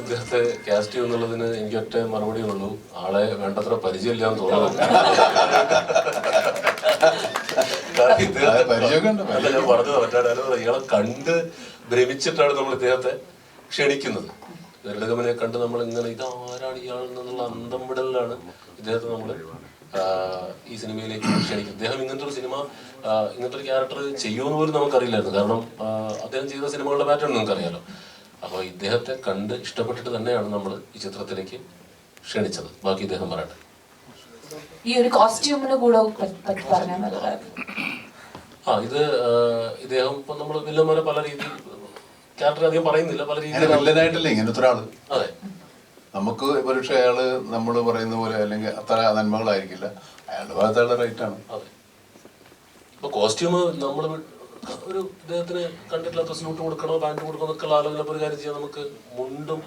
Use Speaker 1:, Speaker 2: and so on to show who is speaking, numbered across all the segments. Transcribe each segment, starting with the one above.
Speaker 1: ഇദ്ദേഹത്തെ കാസ്റ്റ് ചെയ്യുന്നുള്ളതിന് എനിക്ക് ഒറ്റ മറുപടി ഉള്ളൂ, ആളെ വേണ്ടത്ര പരിചയമില്ലാന്ന് തോന്നുന്നു. അല്ല, ഞാൻ പറഞ്ഞത് മറ്റാരും ഇയാളെ കണ്ട് ഭ്രമിച്ചിട്ടാണ് നമ്മൾ ഇദ്ദേഹത്തെ ക്ഷണിക്കുന്നത്. ഗരുഡഗമനെ കണ്ട് നമ്മൾ ഇങ്ങനെ ഇതാരാണ് ഇയാൾ എന്നുള്ള അന്തം വിടലിലാണ് ഇദ്ദേഹത്തെ നമ്മൾ ഈ സിനിമയിലേക്ക് ക്ഷണിക്കുന്നത്. ഇദ്ദേഹം ഇങ്ങനത്തെ ഒരു സിനിമ, ഇങ്ങനത്തെ ഒരു ക്യാരക്ടർ ചെയ്യുമെന്ന് പോലും നമുക്കറിയില്ലായിരുന്നു. കാരണം അദ്ദേഹം ചെയ്ത സിനിമകളുടെ പാറ്റേൺ നമുക്കറിയാലോ. അപ്പോൾ ഇദ്ദേഹത്തെ കണ്ട് ഇഷ്ടപ്പെട്ടിട്ട് തന്നെയാണ് നമ്മൾ ഈ ചിത്രത്തിലേക്ക് ക്ഷണിച്ചത്. ബാക്കി ഇദ്ദേഹം പറയട്ടെ.
Speaker 2: ഈ ഒരു കോസ്റ്റ്യൂമിന് കൂടെ പറഞ്ഞാൽ
Speaker 1: ഇത് ഇദ്ദേഹം ഇപ്പൊ നമ്മൾ വില്ലന്മാരെ പല രീതിയിൽ ക്യാരക്ടർ അധികം പറയുന്നില്ല, പല രീതിയിൽ
Speaker 3: വില്ലനായിട്ടല്ലേ ഇങ്ങനത്തെ ഒരാള്.
Speaker 1: അതെ,
Speaker 3: നമുക്ക് പക്ഷെ അയാള് നമ്മൾ പറയുന്ന പോലെ അല്ലെങ്കിൽ അത്ര നന്മകളായിരിക്കില്ല, അയാളുടെ ഭാഗത്തുള്ള റൈറ്റ് ആണ്.
Speaker 1: അതെ, ഇപ്പൊ കോസ്റ്റ്യൂം നമ്മൾ ഒരു ഇദ്ദേഹത്തിന് കണ്ടിട്ടില്ലാത്ത സ്യൂട്ട് കൊടുക്കണോ പാൻറ് കൊടുക്കണോ എന്നൊക്കെ ആലോചന ഒരു കാര്യം ചെയ്യാം. നമുക്ക് മുണ്ടും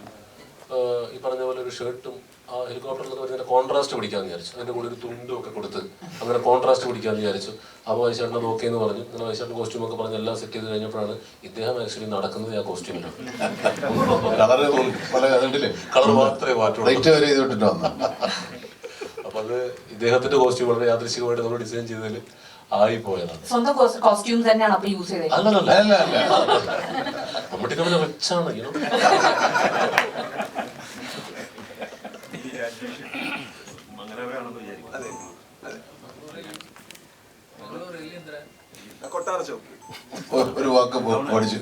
Speaker 1: ഈ പറഞ്ഞ പോലെ ഒരു ഷർട്ടും ആ ഹെലികോപ്റ്ററിലൊക്കെ വരുന്ന കോൺട്രാസ്റ്റ് പിടിക്കാന്ന് വിചാരിച്ചു. അതിന്റെ കൂടെ ഒരു തുണ്ടും ഒക്കെ കൊടുത്ത് അങ്ങനെ കോൺട്രാസ്റ്റ് പിടിക്കാന്ന് വിചാരിച്ചു. അപ്പോൾ വൈശാട്ടിനെ ഓക്കേന്ന് പറഞ്ഞു. അങ്ങനെ വൈശാട്ടിന് കോസ്റ്റ്യൂം ഒക്കെ പറഞ്ഞ് എല്ലാം സെറ്റ് ചെയ്ത് കഴിഞ്ഞപ്പോഴാണ് ഇദ്ദേഹം ആക്ച്വലി നടക്കുന്നത് ആ കോസ്റ്റ്യൂമിലാണ്. കളർ മാത്രമേ മാറ്റുള്ളൂ. അപ്പൊ അത് ഇദ്ദേഹത്തിന്റെ കോസ്റ്റ്യൂം വളരെ യാദൃശികമായിട്ട് നമ്മൾ ഡിസൈൻ ചെയ്തതിൽ ആയിപ്പോയതാണ്.
Speaker 2: സ്വന്തം കോസ്റ്റ്യൂം തന്നെയാണ് അപ്പൊ യൂസ് ചെയ്തത്?
Speaker 1: അല്ലല്ല, മമ്മൂട്ടിക്ക് പിന്നെ റിച്ചാണ്.
Speaker 3: ഒരു വാക്ക് പഠിച്ചു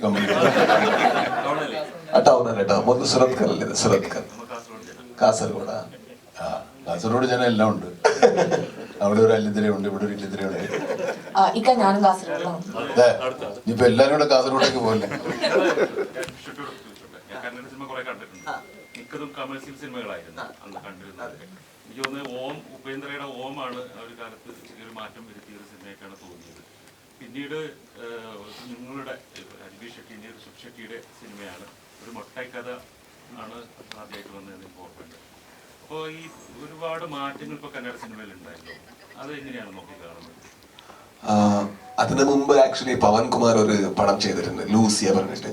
Speaker 4: ടൗണല്ലേട്ടോ, സുരത്കൽ കാസർഗോഡ്.
Speaker 3: കാസർഗോഡ് ജനം എല്ലാം ഉണ്ട്. അവിടെ ഒരു അല്ലിത്തിരയുണ്ട്, ഇവിടെ ഒരു ഇല്ലിത്തിരയുണ്ട്.
Speaker 2: ഞാനും കാസർഗോഡാണ്.
Speaker 3: ഇനിയിപ്പോ എല്ലാരും കൂടെ കാസർഗോഡേക്ക് പോകല്ലേ?
Speaker 5: മിക്കതും കമേഴ്സ്യൽ സിനിമകളായിരുന്നു അന്ന് കണ്ടിരുന്നത്. എനിക്ക് തോന്നുന്നത് ഉപേന്ദ്രയുടെ ഓമാണ് ആ ഒരു കാലത്ത് ചെറിയൊരു മാറ്റം വരുത്തിയ ഒരു സിനിമയൊക്കെയാണ് തോന്നിയത്. പിന്നീട് നിങ്ങളുടെ രജനീഷ് ഷെട്ടിന്റെ ഋഷഭ് ഷെട്ടിയുടെ സിനിമയാണ്, ഒരു മൊട്ടൈക്കഥ ആണ് ആദ്യമായിട്ട് വന്നതെന്ന് എനിക്ക് ഓർമ്മയുണ്ട്. അപ്പോൾ ഈ ഒരുപാട് മാറ്റങ്ങൾ ഇപ്പോൾ കന്നഡ സിനിമയിൽ ഉണ്ടായല്ലോ, അത് എങ്ങനെയാണ് നോക്കി കാണുന്നത്?
Speaker 4: അതിനു മുമ്പ് ആക്ച്വലി പവൻകുമാർ ഒരു പടം ചെയ്തിട്ടുണ്ട്, ലൂസിയ പറഞ്ഞിട്ട്.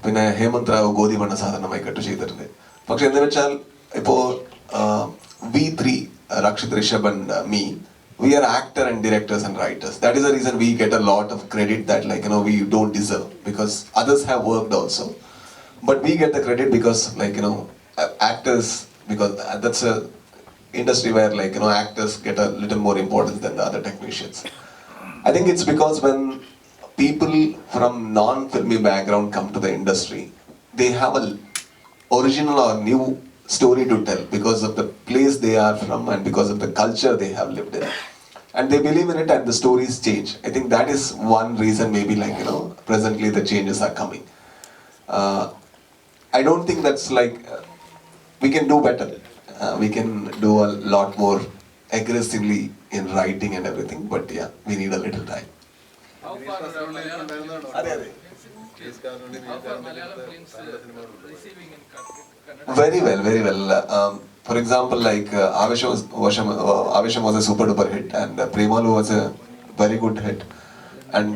Speaker 4: പിന്നെ ഹേമന്ത് റാവു ഗോതിമണ്ണ സാധാരണമായി കെട്ടു ചെയ്തിട്ടുണ്ട്. പക്ഷെ എന്ന് വെച്ചാൽ ഇപ്പോ V3, Rakshit, Rishabh and me, we are actor and directors and writers. That is the reason we get a lot of credit that we don't deserve, because others have worked also. But we get the credit because actors, because that's a industry where actors get a little more importance than the other technicians. I think it's because when people from non-filmy background come to the industry, they have a original or new story to tell because of the place they are from and because of the culture they have lived in, and they believe in it and the stories change. I think that is one reason maybe presently the changes are coming. I don't think that's we can do better. We can do a lot more aggressively in writing and everything, but yeah, we need a little time. Very well. For example, Avesham was a super duper hit, and Premalu was a very good hit, and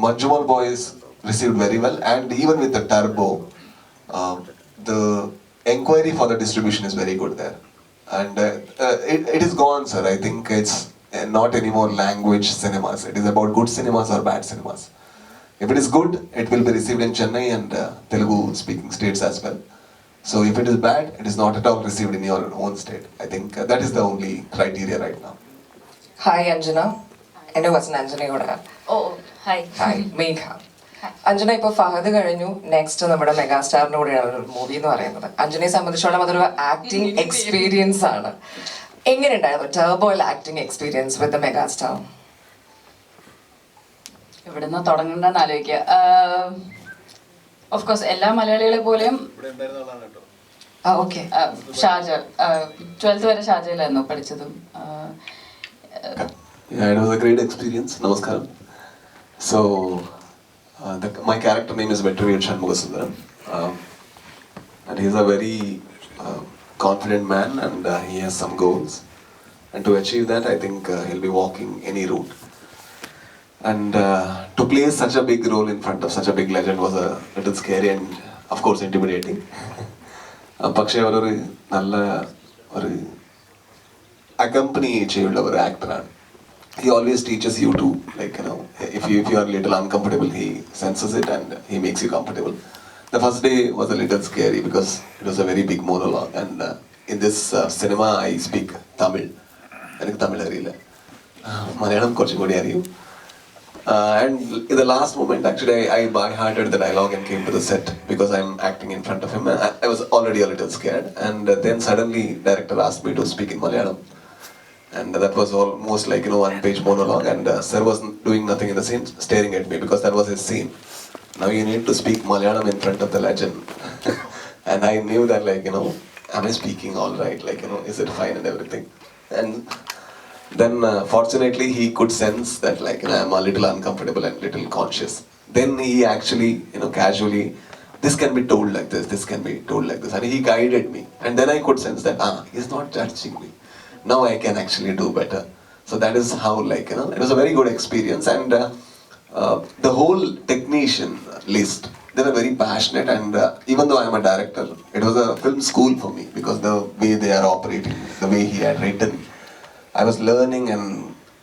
Speaker 4: Manjumal Boys received very well, and even with the Turbo, the enquiry for the distribution is very good there, and it is gone, sir. I think it's not anymore language cinemas. It is about good cinemas or bad cinemas. If it is good, it will be received in Chennai and Telugu speaking states as well. So if it is bad, it is not at all received in your own state. I think that is the only criteria right now.
Speaker 6: Hi Anjana, എൻ്റെ question അഞ്ജനയോട്. Hi മേഘ. അഞ്ജന, ഇപ്പോൾ ഫഹദ് കഴിഞ്ഞു, next നമ്മുടെ മെഗാസ്റ്റാറിന്റെ കൂടെയാണ് ഒരു movie എന്ന് പറയുന്നത്. അഞ്ജനയെ സംബന്ധിച്ചോളം അതൊരു ആക്ടിങ് എക്സ്പീരിയൻസ് ആണ്. എങ്ങനെയുണ്ടായിരുന്നു ടർബോയിൽ ആക്ടിങ് എക്സ്പീരിയൻസ് വിത്ത് മെഗാസ്റ്റാർ?
Speaker 7: ഇവിടുന്ന് തുടങ്ങണ്ടെന്ന് ആലോചിക്കുക. ഓഫ് കോഴ്സ് എല്ലാ മലയാളികളെ പോലെയും ഷാർജ 12th വരെ ഷാർജയിലായിരുന്നു പഠിച്ചതും.
Speaker 4: Yeah, it was a great experience. Namaskaram. So, my character name is Vetrivel Shanmugasundaram, and he is a very confident man, and he has some goals. And to achieve that, I think he'll be walking any route. And to play such a big role in front of such a big legend was a little scary, and of course intimidating. പക്ഷെ അവരൊരു നല്ല ഒരു accompany ചെയ്യുന്ന ഒരു ആക്ടറാണ്. He always teaches you to, like, you know, if you are a little uncomfortable, he senses it and he makes you comfortable. The first day was a little scary because it was a very big monologue, and in this cinema I speak Tamil. എനിക്ക് തമിഴ് അറിയില്ല, മലയാളം കുറച്ചും കൂടി അറിയും. And in the last moment, actually, I by-hearted the dialogue and came to the set because I'm acting in front of him. I was already a little scared, and then suddenly director asked me to speak in Malayalam. And that was almost like, you know, one-page monologue, and sir was doing nothing in the scene, staring at me because that was his scene. Now you need to speak Malayalam in front of the legend. And I knew that, like, you know, am I speaking all right? Like, you know, is it fine and everything? And then fortunately he could sense that, like, you know, I'm a little uncomfortable and little conscious. Then he actually, you know, casually, this can be told like this can be told like this. And he guided me. And then I could sense that, he's not judging me. Now I can actually do better. So that is how, like, you know, it was a very good experience. And the whole technician list, they were very passionate. And even though I'm a director, it was a film school for me because the way they are operating, the way he had written, I was learning and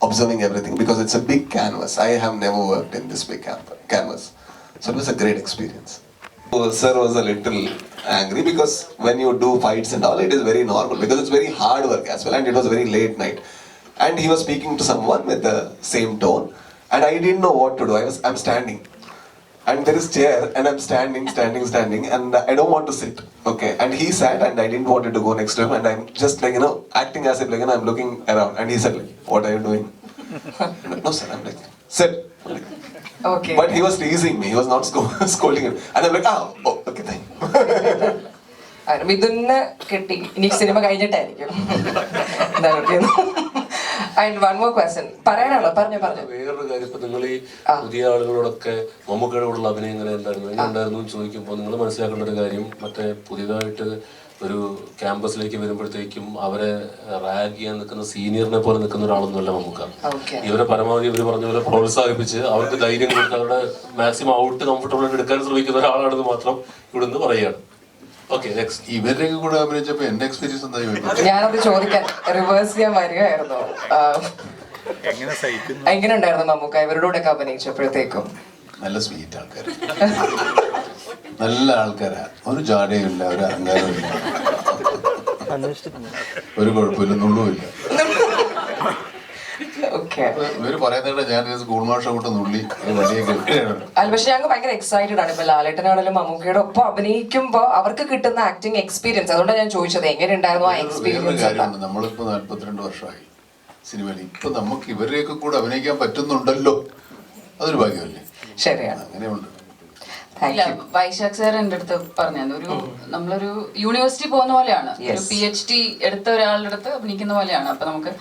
Speaker 4: observing everything because it's a big canvas. I have never worked in this big canvas. So it was a great experience. Sir was a little angry because when you do fights and all, it is very normal because it's very hard work as well, and it was very late night. And he was speaking to someone with the same tone, and I didn't know what to do. I'm standing, and there is chair, and I'm standing, and I don't want to sit. Okay, and he sat, and I didn't want to go next to him, and I'm just, like, you know, acting as if, like, you know, I'm looking around, and he said, like, what are you doing? No sir, I'm like, sit. I'm like,
Speaker 6: Okay.
Speaker 4: but he was teasing me. He was not scolding him. And I'm like, okay, thank you.
Speaker 6: മിഥുന് കിട്ടി, ഇനി cinema കഴിഞ്ഞിട്ടായിരിക്കും. And one more question. പറയാനാണോ? പറഞ്ഞു.
Speaker 1: വേറൊരു കാര്യം, ഇപ്പൊ നിങ്ങൾ ഈ പുതിയ ആളുകളോടൊക്കെ മമ്മൂക്കയുടെ കൂടെയുള്ള അഭിനയം എങ്ങനെ ഉണ്ടായിരുന്നു എന്ന് ചോദിക്കുമ്പോൾ നിങ്ങൾ മനസ്സിലാക്കേണ്ട ഒരു കാര്യം, മറ്റേ പുതിയതായിട്ട് ഒരു ക്യാമ്പസിലേക്ക് വരുമ്പോഴത്തേക്കും അവരെ റാഗ് ചെയ്യാൻ നിൽക്കുന്ന സീനിയറിനെ പോലെ നിൽക്കുന്ന ഒരാളൊന്നുമല്ല മമ്മൂക്ക. ഇവരെ പരമാവധി ഇവർ പറഞ്ഞ പോലെ പ്രോത്സാഹിപ്പിച്ച് അവർക്ക് ധൈര്യം കൊടുത്ത് അവരുടെ മാക്സിമം ഔട്ട് കംഫർട്ടബിൾ ആയിട്ട് എടുക്കാൻ ശ്രമിക്കുന്ന ഒരാളാണെന്ന് മാത്രം ഇവിടുന്ന് പറയുകയാണ്. Okay, next.
Speaker 3: ഇവരുടെയൊക്കെ കൂടെ അഭിനയിച്ചപ്പോ എന്റെ എക്സ്പീരിയൻസ് എന്താ?
Speaker 6: ഞാനത് ചോദിക്കാൻ റിവേഴ്സ് ചെയ്യാൻ വരികയായിരുന്നു. എങ്ങനെ ഉണ്ടായിരുന്നു മമ്മൂക്ക ഇവരുടെ ഒക്കെ അഭിനയിച്ചപ്പോഴത്തേക്കും?
Speaker 3: നല്ല സ്വീറ്റ് ആൾക്കാർ, നല്ല ആൾക്കാരാ. ഒരു ജാടയുമില്ല, ഒരു അഹങ്കാരമില്ല, ഒരു കുഴപ്പമില്ല, നുള്ളുമില്ല. ഇവര് പറയുന്നത് ഞാൻ സ്കൂൾ മാഷ കൂട്ട നുള്ളി
Speaker 6: അല്ല, പക്ഷെ ഞങ്ങൾ ഭയങ്കര എക്സൈറ്റഡ് ആണ്. ഇപ്പൊ ലാലേട്ടനാണെങ്കിലും മമ്മൂക്കയുടെ ഒപ്പം അഭിനയിക്കുമ്പോ അവർക്ക് കിട്ടുന്ന ആക്ടിങ് എക്സ്പീരിയൻസ്, അതുകൊണ്ടാണ് ഞാൻ ചോദിച്ചത് എങ്ങനെ ഉണ്ടായിരുന്നു ആ എക്സ്പീരിയൻസ്.
Speaker 3: കാര്യമുണ്ട്, നമ്മളിപ്പോ 42 വർഷമായി സിനിമയിൽ. ഇപ്പൊ നമുക്ക് ഇവരെയൊക്കെ കൂടെ അഭിനയിക്കാൻ പറ്റുന്നുണ്ടല്ലോ, അതൊരു ഭാഗ്യമല്ലേ?
Speaker 6: ശരിയാണ്,
Speaker 3: അങ്ങനെയുണ്ട്.
Speaker 7: ഇല്ല, വൈശാഖ് സാർ എൻ്റെ അടുത്ത് പറഞ്ഞു, നമ്മളൊരു യൂണിവേഴ്സിറ്റി പോകുന്ന പോലെയാണ്, ഒരു PhD എടുത്ത ഒരാളുടെ അടുത്ത് അഭിനയിക്കുന്ന പോലെയാണ്. അപ്പൊ നമുക്ക്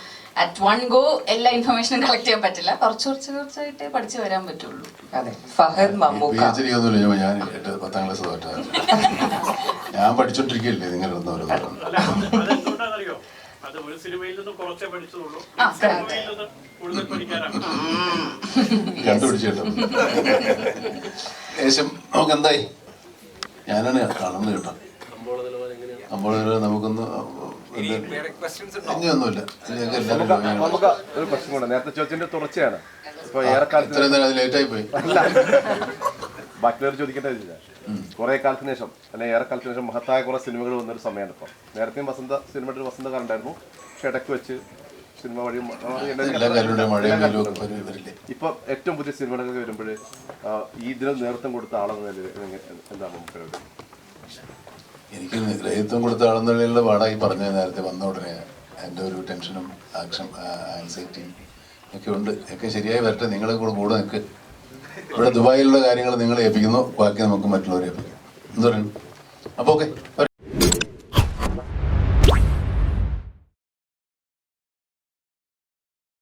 Speaker 7: അറ്റ് വൺ ഗോ എല്ലാ ഇൻഫർമേഷനും കളക്ട് ചെയ്യാൻ പറ്റില്ല, കുറച്ചായിട്ട് പഠിച്ചു വരാൻ പറ്റുള്ളൂ.
Speaker 6: അതെ, ഫഹദ് മമ്മൂക്ക.
Speaker 3: PhD ഒന്നുമില്ല, ഞാൻ 10ാം ക്ലാസ് തോറ്റാ. ഞാൻ പഠിച്ചോണ്ടിരിക്കല്ലേ നിങ്ങൾ കണ്ടുപിടിച്ചേട്ടോ. ഏകദേശം നമുക്ക് എന്തായി, ഞാനാണ് കാണുന്നത് കേട്ടോ. അപ്പോൾ നമുക്കൊന്ന് ഇനിയൊന്നുമില്ല.
Speaker 8: നമുക്ക് ഒരു പ്രശ്നം കൂടെ നേരത്തെ ചോദിച്ചതിന്റെ തുടർച്ചയാണ്. ഇപ്പൊ ഏറെക്കാലത്ത്
Speaker 3: ലേറ്റായി പോയി.
Speaker 8: ബാക്കിയുള്ളവർ ചോദിക്കേണ്ടതില്ല. കുറെ കാലത്തിന് ശേഷം അല്ലെങ്കിൽ ഏറെക്കാലത്തിന് ശേഷം മഹത്തായ കുറെ സിനിമകൾ വന്നൊരു സമയമാണ് ഇപ്പം. നേരത്തെയും സിനിമയുടെ ഒരു വസന്തകാലം ഉണ്ടായിരുന്നു, പക്ഷെ ഇടയ്ക്ക് വെച്ച് സിനിമ വഴി ഇപ്പൊ ഏറ്റവും പുതിയ സിനിമകളൊക്കെ വരുമ്പോൾ ഈ ഇതിന് നേതൃത്വം കൊടുത്ത ആളെന്ന എന്താണ് നമുക്ക്?
Speaker 3: എനിക്ക് നേതൃത്വം കൊടുത്ത ആളെന്നുള്ള പാടായി പറഞ്ഞ നേരത്തെ വന്ന ഉടനെ എൻ്റെ ഒരു ടെൻഷനും ആൻസൈറ്റിയും ഒക്കെ ഉണ്ട്. ഒക്കെ ശരിയായി വരട്ടെ. നിങ്ങളെ കൂടെ നിൽക്ക്. ഇവിടെ ദുബായിലുള്ള കാര്യങ്ങൾ നിങ്ങളെ ഏൽപ്പിക്കുന്നു, ബാക്കി നമുക്ക് മറ്റുള്ളവരെ ഏൽപ്പിക്കും. എന്താ പറയുന്നു? അപ്പോൾ ഓക്കെ.